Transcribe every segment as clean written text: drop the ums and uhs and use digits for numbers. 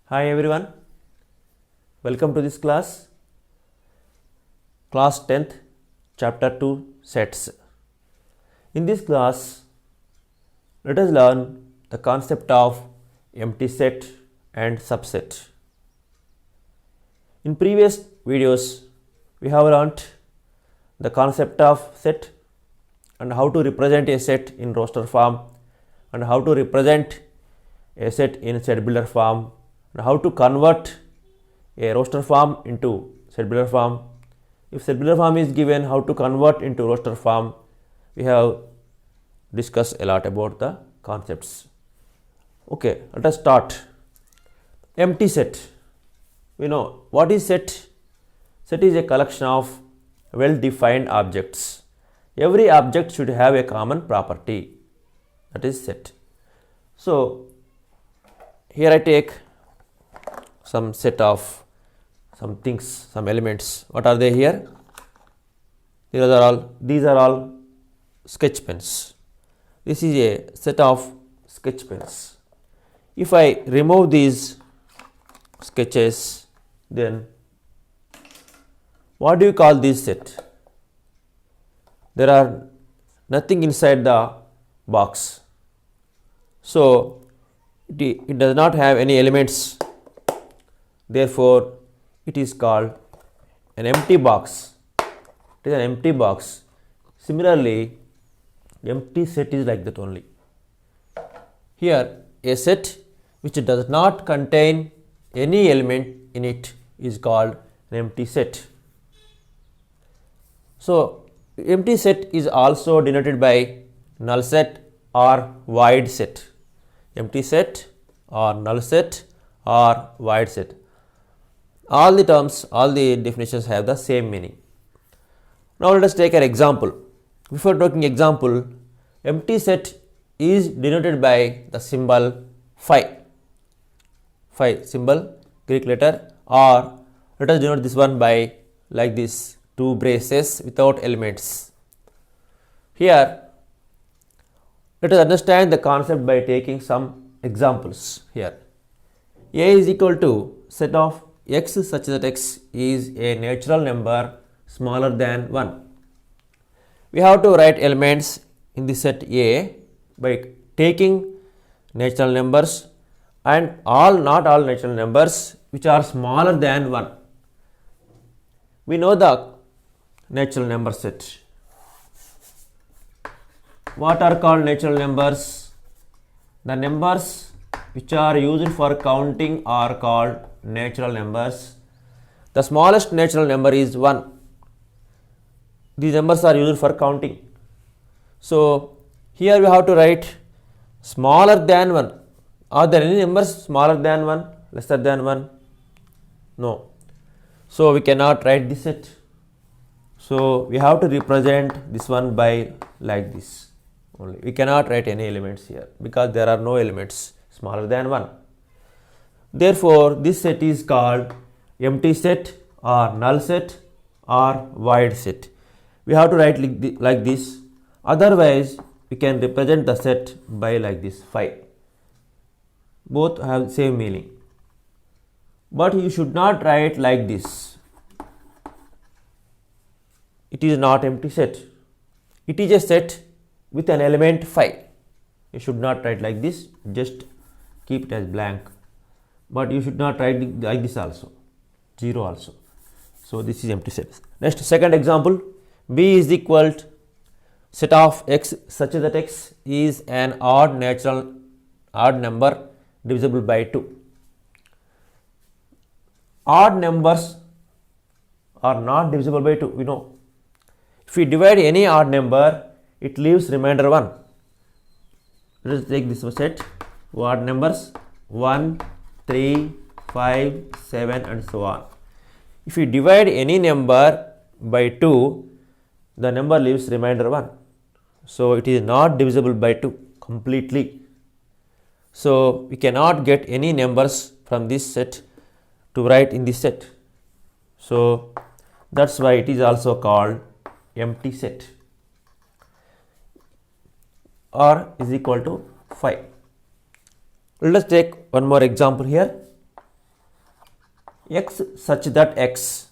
Hi everyone, welcome to this class 10th, chapter 2 sets. In this class, let us learn the concept of empty set and subset. In previous videos, we have learnt the concept of set and how to represent a set in roster form and how to represent a set in set builder form and how to convert a roster form into set builder form. If set builder form is given, how to convert into roster form. We have discussed a lot about the concepts. Okay, let us start. Empty set. We know what is set. Set is a collection of well-defined objects. Every object should have a common property. That is set. So here I take some set of some things, some elements. What are they here? These are all sketch pens. This is a set of sketch pens. If I remove these sketches, then what do you call this set? There are nothing inside the box. So it does not have any elements. Therefore, it is called an empty box. It is an empty box. Similarly, empty set is like that only. Here, a set which does not contain any element in it is called an empty set. So, empty set is also denoted by null set or void set. Empty set or null set or void set. All the terms, all the definitions have the same meaning. Now let us take an example. Before taking example, empty set is denoted by the symbol phi. Phi symbol, Greek letter, or let us denote this one by like this, two braces without elements. Here, let us understand the concept by taking some examples here. A is equal to set of x such that x is a natural number smaller than 1. We have to write elements in the set A by taking natural numbers and not all natural numbers which are smaller than 1. We know the natural number set. What are called natural numbers? The numbers which are used for counting are called natural numbers. The smallest natural number is 1. These numbers are used for counting. So here we have to write smaller than 1. Are there any numbers smaller than 1, lesser than 1? No. So we cannot write this set. So we have to represent this one by like this only. We cannot write any elements here because there are no elements smaller than 1. Therefore, this set is called empty set or null set or void set. We have to write like this. Otherwise, we can represent the set by like this phi. Both have same meaning. But you should not write like this. It is not empty set. It is a set with an element phi. You should not write like this. Just keep it as blank. But you should not write like this also, 0 also. So this is empty set. Next, second example, B is equal to set of x such that x is an odd number divisible by 2. Odd numbers are not divisible by 2, we know. If we divide any odd number, it leaves remainder 1. Let us take this set, odd numbers 1, 3, 5, 7 and so on. If we divide any number by 2, the number leaves remainder 1. So it is not divisible by 2 completely. So we cannot get any numbers from this set to write in this set. So that's why it is also called empty set or is equal to phi. Let us take one more example here. X such that X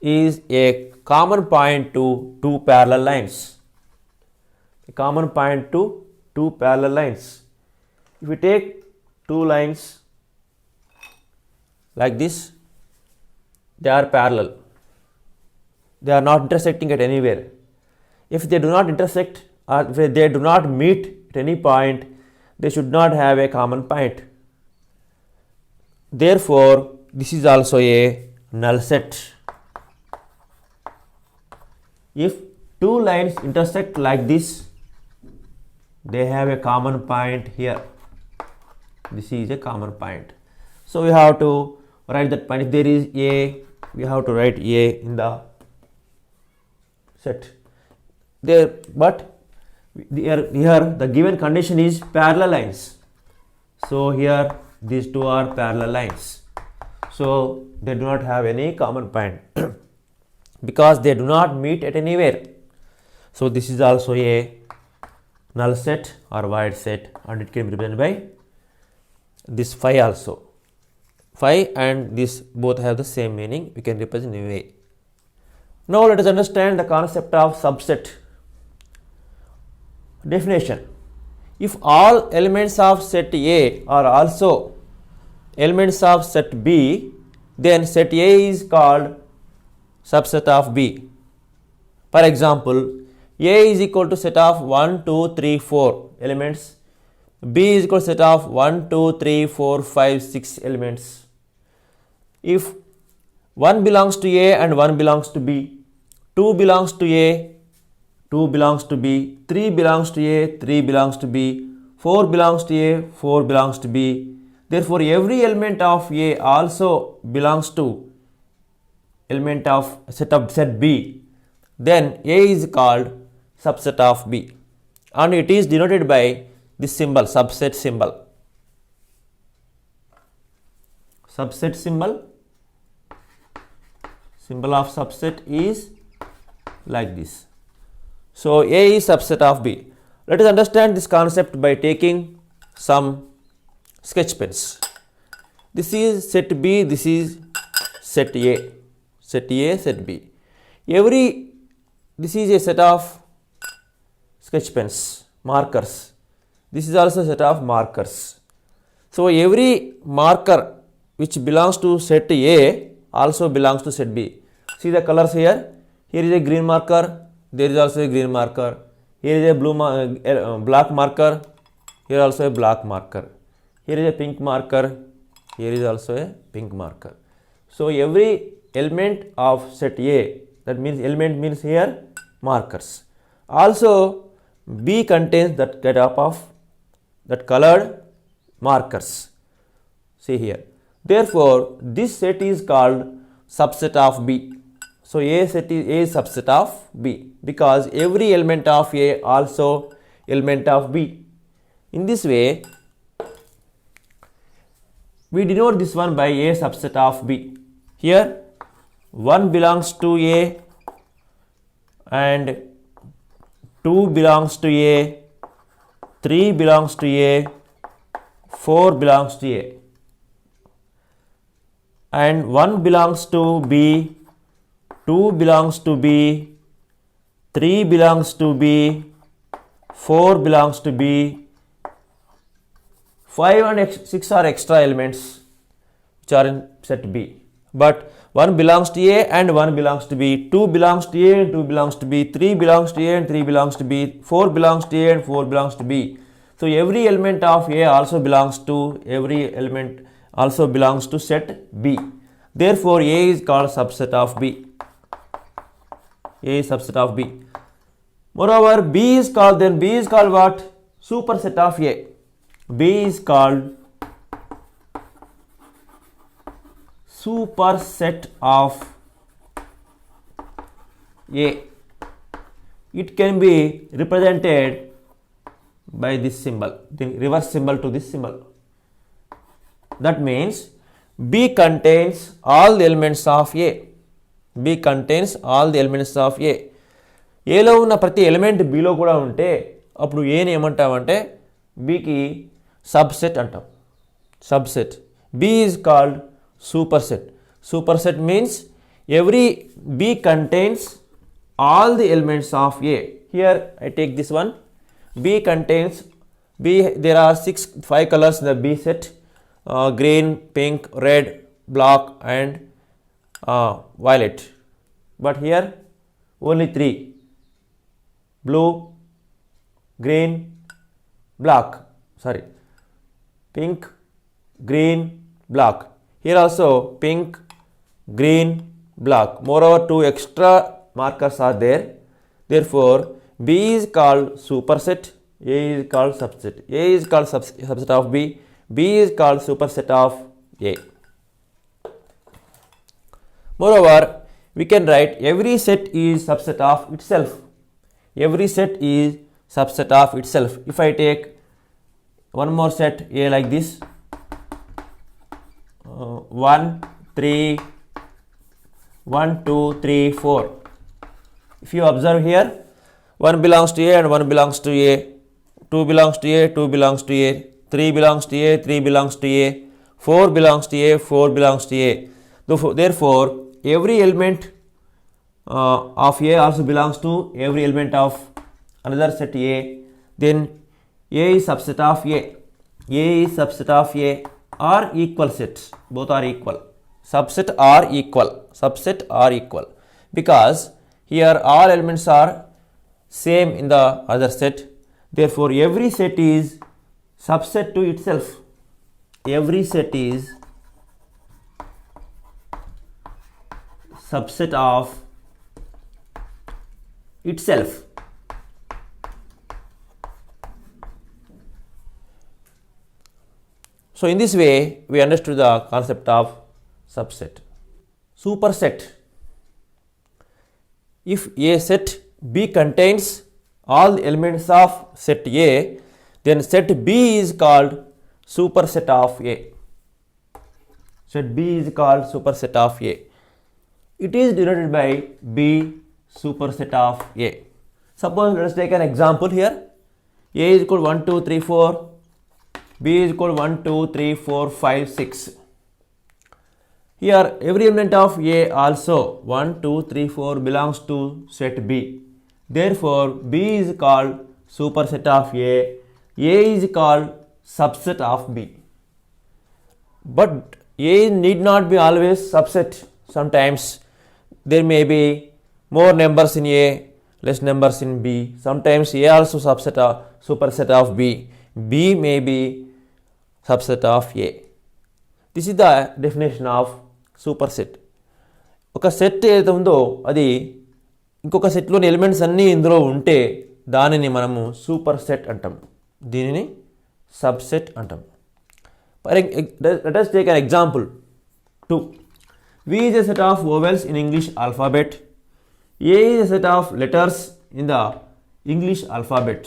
is a common point to two parallel lines. A common point to two parallel lines. If we take two lines like this, they are parallel. They are not intersecting at anywhere. If they do not intersect or if they do not meet at any point, they should not have a common point. Therefore, this is also a null set. If two lines intersect like this, they have a common point here. This is a common point. So we have to write that point. If there is A, we have to write A in the set. But here the given condition is parallel lines. So here these two are parallel lines. So they do not have any common point because they do not meet at anywhere. So this is also a null set or void set, and it can be represented by this phi also. Phi and this both have the same meaning. We can represent in a way. Now let us understand the concept of subset. Definition: if all elements of set A are also elements of set B, then set A is called subset of B. For example, A is equal to set of 1, 2, 3, 4 elements. B is equal to set of 1, 2, 3, 4, 5, 6 elements. If 1 belongs to A and 1 belongs to B, 2 belongs to A, 2 belongs to B, 3 belongs to A, 3 belongs to B, 4 belongs to A, 4 belongs to B. Therefore, every element of A also belongs to element of set B. Then A is called subset of B, and it is denoted by this symbol, subset symbol. Subset symbol of subset is like this. So A is subset of B. Let us understand this concept by taking some sketch pens. This is set B, this is set A. Set A, set B. This is a set of sketch pens, markers. This is also a set of markers. So every marker which belongs to set A also belongs to set B. See the colors here. Here is a green marker. There is also a green marker. Here is a black marker. Here also a black marker. Here is a pink marker. Here is also a pink marker. So every element of set A, that means element means here markers. Also B contains that type of that colored markers. See here. Therefore, this set is called subset of B. So A set is a subset of B because every element of A also element of B. In this way, we denote this one by A subset of B. Here 1 belongs to A and 2 belongs to A, 3 belongs to A, 4 belongs to A, and 1 belongs to B, 2 belongs to B, 3 belongs to B, 4 belongs to B, 5 and 6 are extra elements which are in set B. But 1 belongs to A and 1 belongs to B, 2 belongs to A and 2 belongs to B, 3 belongs to A and 3 belongs to B, 4 belongs to A and 4 belongs to B. So every element of A also belongs to set B. Therefore, A is called subset of B. A is subset of B. Moreover, B is called what? Superset of A. B is called superset of A. It can be represented by this symbol, the reverse symbol to this symbol. That means B contains all the elements of A. B contains all the elements of A. ఏలో ఉన్న ప్రతి element below కూడా ఉంటే అప్పుడు ఏని ఏమంటామంటే బికి subset అంటాం. Subset B is called superset. Superset means every B contains all the elements of A. Here I take this one. B contains there are 5 colors in the B set, green, pink, red, black and violet. But here only 3: blue, green, black, sorry, pink, green, black. Here also pink, green, black. Moreover, 2 extra markers are there. Therefore, B is called superset, A is called subset. A is called subset of B, B is called superset of A. Moreover, we can write every set is subset of itself. Every set is subset of itself. If I take one more set A like this, 1, 2, 3, 4. If you observe here, 1 belongs to A and 1 belongs to A, 2 belongs to A, 2 belongs to A, 3 belongs to A, 3 belongs to A, 4 belongs to A, 4 belongs to A. Therefore, every element of A also belongs to every element of another set A. Then A is subset of A. A is subset of A are equal sets. Both are equal. Subset are equal. Subset are equal. Because here all elements are same in the other set. Therefore, every set is subset to itself. Every set is subset of itself. So, in this way, we understood the concept of subset. Superset. If A set B contains all the elements of set A, then set B is called superset of A. Set B is called superset of A. It is denoted by B superset of A. Suppose let us take an example here. A is equal to 1, 2, 3, 4. B is equal to 1, 2, 3, 4, 5, 6. Here every element of A also 1, 2, 3, 4 belongs to set B. Therefore, B is called superset of A is called subset of B. But A need not be always subset. Sometimes there may be more numbers in A, less numbers in B. Sometimes A also superset of B. B may be subset of A. This is the definition of superset. ఒక set ఏదైతే ఉందో అది ఇంకొక సెట్లోని elements అన్నీ ఇందులో ఉంటే దానిని మనము సూపర్ సెట్ అంటాం. దీనిని సబ్సెట్ అంటాం. Let us take an example 2. V is a set of vowels in English alphabet. A is a set of letters in the English alphabet.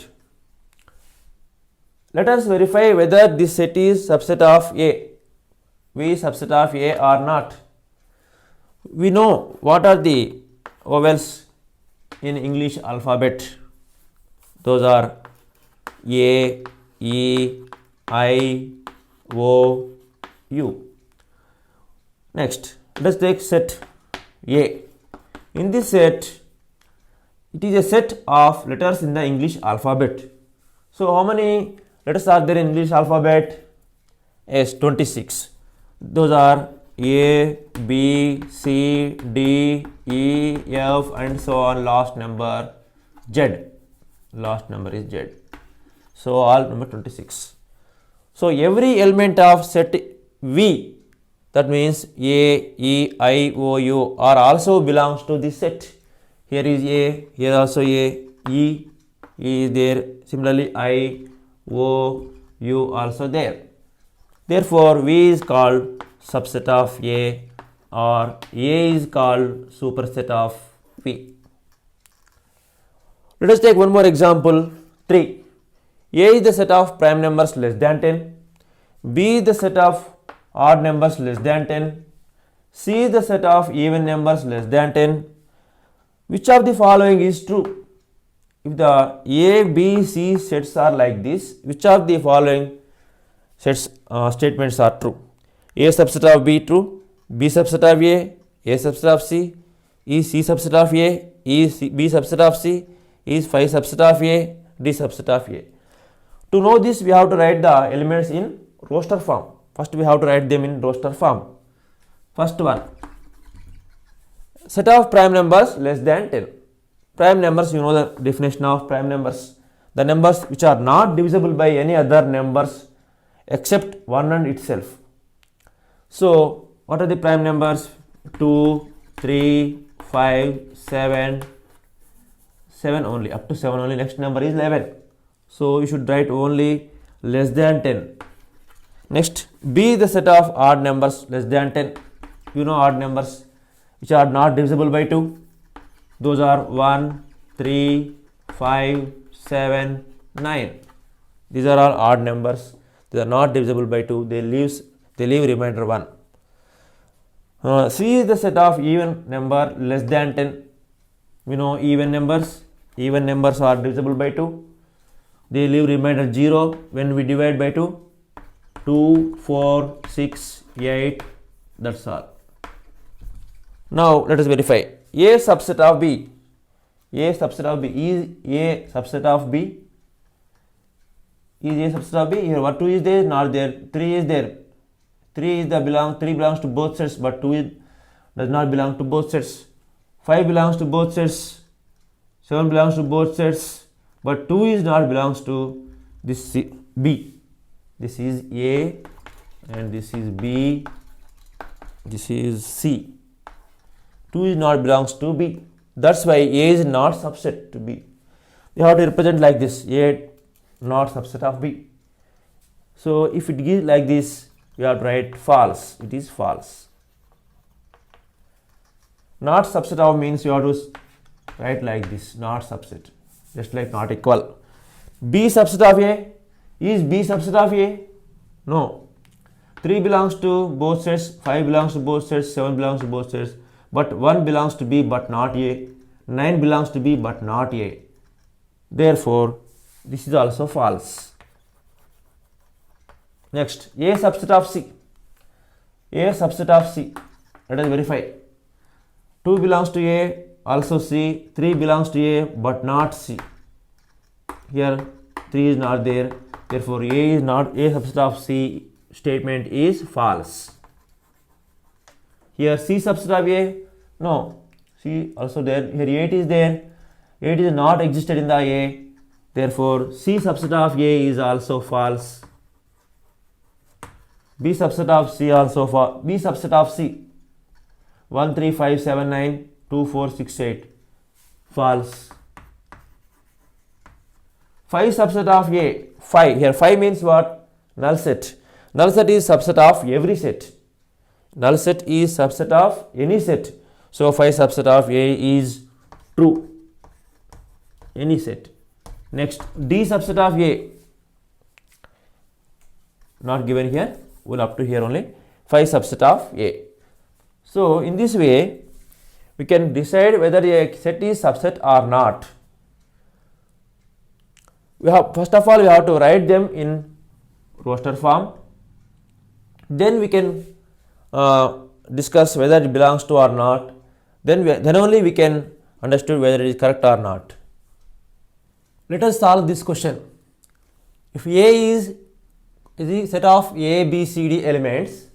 Let us verify whether this set is subset of A. V is subset of A or not. We know what are the vowels in English alphabet. Those are A, E, I, O, U. Next, let us take set A. In this set, it is a set of letters in the English alphabet. So, how many letters are there in English alphabet? Yes, 26. Those are A, B, C, D, E, F and so on. Last number Z. Last number is Z. So, all number 26. So, every element of set V, that means A, E, I, O, U are also belongs to this set. Here is A, here also A, E is there. Similarly, I, O, U also there. Therefore, V is called subset of A or A is called superset of V. Let us take one more example 3. A is the set of prime numbers less than 10. B is the set of odd numbers less than 10. C is the set of even numbers less than 10. Which of the following is true? If the A, B, C sets are like this, which of the following sets statements are true? A subset of B true, B subset of A subset of C, is C subset of A, is B subset of C, is phi subset of A, D subset of A. To know this, we have to write the elements in roster form. First we have to write them in roster form. First one, set of prime numbers less than 10. Prime numbers, you know the definition of prime numbers. The numbers which are not divisible by any other numbers except 1 and itself. So, what are the prime numbers? 2, 3, 5, 7, 7 only, up to 7 only. Next number is 11. So, you should write only less than 10. Next, B is the set of odd numbers less than 10. You know odd numbers which are not divisible by 2. Those are 1, 3, 5, 7, 9. These are all odd numbers. They are not divisible by 2. They leave remainder 1. C is the set of even number less than 10. We know even numbers. Even numbers are divisible by 2. They leave remainder 0 when we divide by 2. 2, 4, 6, 8. That's all. Now let us verify. A subset of B. A subset of B is A subset of B. Is A subset of B? Here what 2 is there? Not there. 3 is there. 3 belongs to both sets, but 2 does not belong to both sets. 5 belongs to both sets. 7 belongs to both sets, but 2 is not belongs to this B. This is A and this is B. This is C. 2 is not belongs to B. That's why A is not subset to B. We have to represent like this: A not subset of B. So if it gives like this, we have to write false. It is false. Not subset of means you have to write like this: not subset, just like not equal. B subset of A. Is B subset of A? No. 3 belongs to both sets, 5 belongs to both sets, 7 belongs to both sets, but 1 belongs to B but not A, 9 belongs to B but not A. Therefore, this is also false. Next, A subset of C. A subset of C. Let us verify. 2 belongs to A, also C, 3 belongs to A but not C. Here 3 is not there. Therefore, A is not A subset of C statement is false. Here C subset of A, no, C also there. Here 8 is there. 8 is not existed in the A. Therefore, C subset of A is also false. B subset of C also false. B subset of C 1, 3, 5, 7, 9, 2, 4, 6, 8 false. 5 subset of A, 5. Here 5 means what? Null set. Null set is subset of every set. Null set is subset of any set. So 5 subset of A is true. Any set. Next, D subset of A. Not given here. Well, up to here only. 5 subset of A. So in this way, we can decide whether a set is subset or not. First of all, we have to write them in roster form. Then we can discuss whether it belongs to or not. Then only we can understand whether it is correct or not. Let us solve this question. If A is a set of A, B, C, D elements,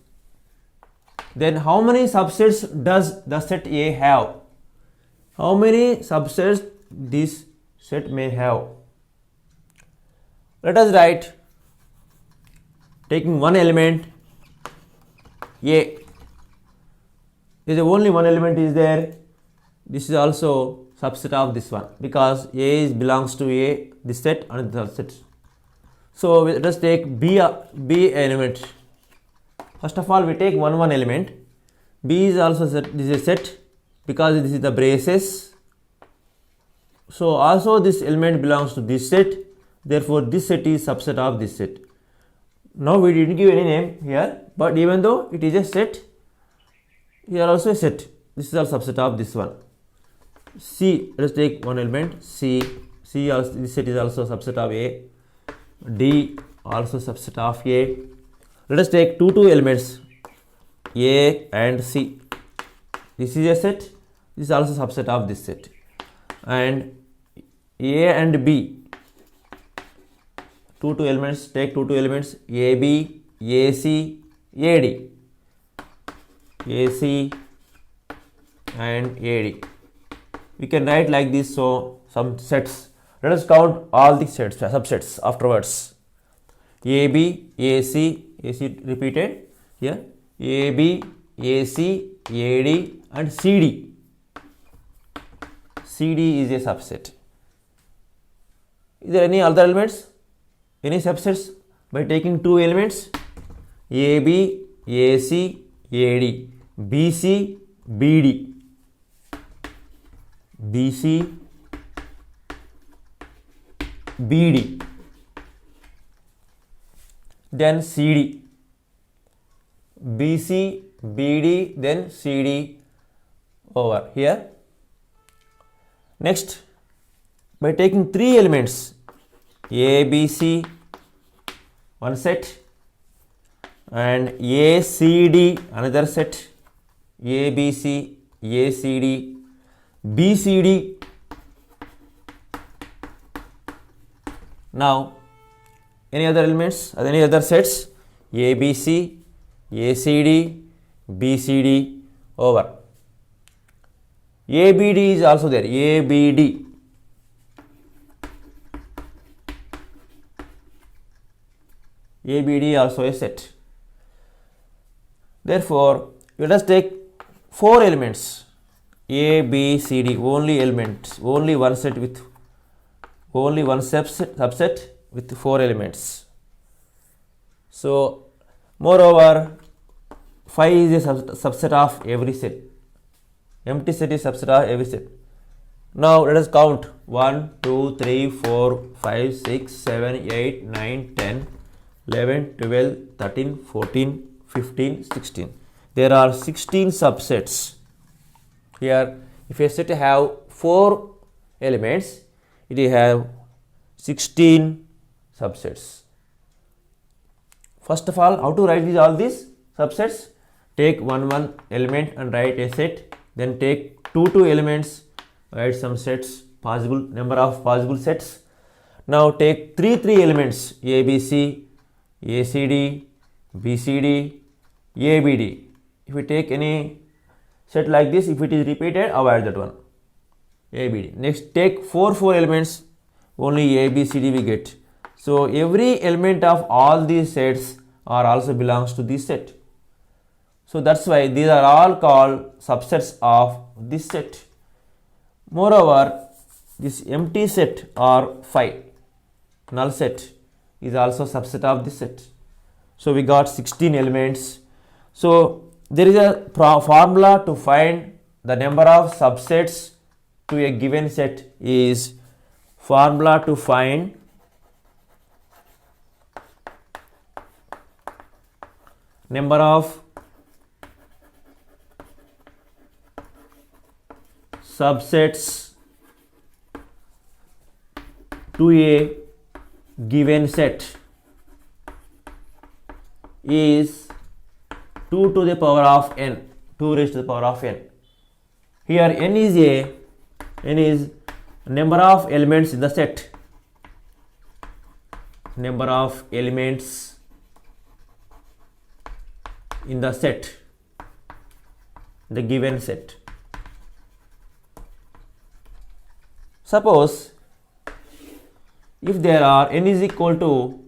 then how many subsets does the set A have? How many subsets this set may have? Let us write, taking one element A. There is only one element is there. This is also subset of this one because A belongs to A, this set and the set. So let us take B element. First of all, we take one element. B is also set. This is a set because this is the braces. So also this element belongs to this set. Therefore, this set is subset of this set. Now we didn't give any name here, but even though it is a set, here also a set. This is also subset of this one. C, let us take one element C. C also, this set is also subset of A. D also subset of A. Let us take two elements A and C. This is a set. This is also subset of this set. And A and B, two elements, take two elements, AB, AC, AD. AC and AD. We can write like this, so some sets. Let us count all the sets, subsets afterwards. AB, AC, AC repeated here, AB, AC, AD and CD. CD is a subset. Is there any other elements? Any subsets? By taking two elements, AB, AC, AD, BC, BD, BC, BD, then CD, BC, BD, then CD over here. Next, by taking three elements, ABC, one set, and ACD, another set, ABC, ACD, BCD. Now, any other elements, any other sets, ABC, ACD, BCD over. ABD is also there, ABD. ABD also a set. Therefore, let us take four elements, A, B, C, D, only elements, only one set with, only one subset with four elements. So, moreover, phi is a subset of every set. Empty set is subset of every set. Now, let us count 1, 2, 3, 4, 5, 6, 7, 8, 9, 10, 11, 12, 13, 14, 15, 16. There are 16 subsets. Here, if a set have 4 elements, it will have 16 subsets. First of all, how to write all these subsets? Take one element and write a set. Then take two elements, write some sets, possible number of possible sets. Now take three elements, ABC, ACD, BCD, ABD. If we take any set like this, if it is repeated, avoid that one, ABD. Next, take four elements, only ABCD we get. So every element of all these sets are also belongs to this set. So that's why these are all called subsets of this set. Moreover, this empty set or phi, null set, is also subset of this set. So we got 16 elements. So there is a formula to find the number of subsets to a given set is formula to find number of subsets to a given set is 2 to the power of n, 2 raised to the power of n. Here n is number of elements in the set, number of elements in the set, the given set. Suppose if there are n is equal to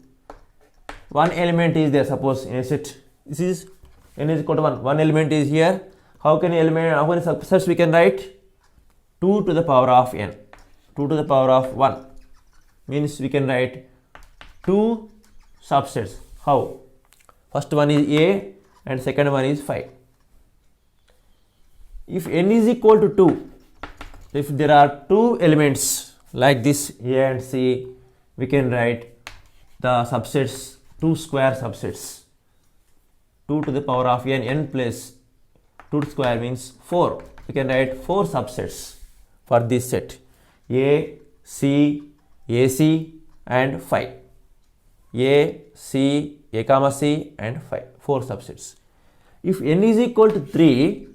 one element is there, suppose in a set, this is n is equal to 1 element is here. How many subsets we can write? 2 to the power of n, 2 to the power of 1 means we can write 2 subsets. How? First one is A and second one is phi. If n is equal to 2, if there are 2 elements like this A and C, we can write the subsets, 2 square subsets. 2 to the power of n plus 2 square means 4. We can write 4 subsets for this set, A, C, AC and phi. A, C, A comma C and phi, 4 subsets. If n is equal to 3,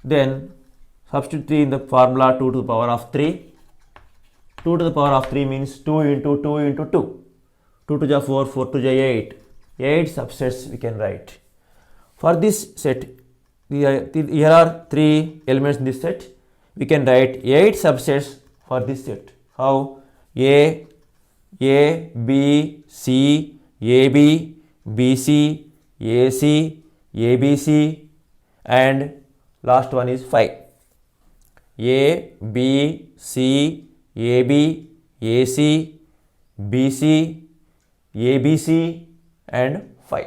then substitute 3 in the formula 2 to the power of 3. 2 to the power of 3 means 2 into 2 into 2. 2 to the 4, 4 to the 8. 8 subsets we can write. For this set, here are 3 elements in this set. We can write 8 subsets for this set. How? A, B, C, AB, BC, AC, ABC, and last one is 5. A, B, C, AB, AC, BC, ABC, and 5.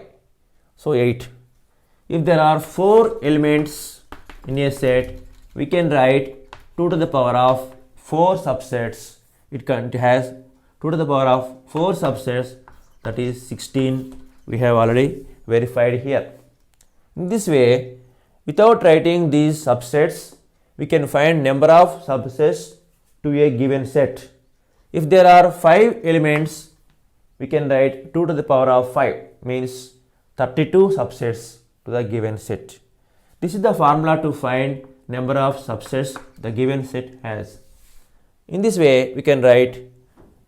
So 8. If there are 4 elements in a set, we can write 2 to the power of 4 subsets. It has 2 to the power of 4 subsets, that is 16. We have already verified here. In this way, without writing these subsets, we can find number of subsets to a given set. If there are 5 elements, we can write 2 to the power of 5, means 32 subsets to the given set. This is the formula to find number of subsets the given set has. In this way, we can write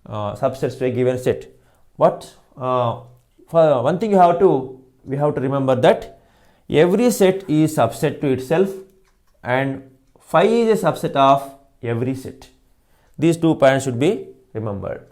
subsets to a given set. But for one thing we have to remember that every set is subset to itself and phi is a subset of every set. These 2 points should be remembered.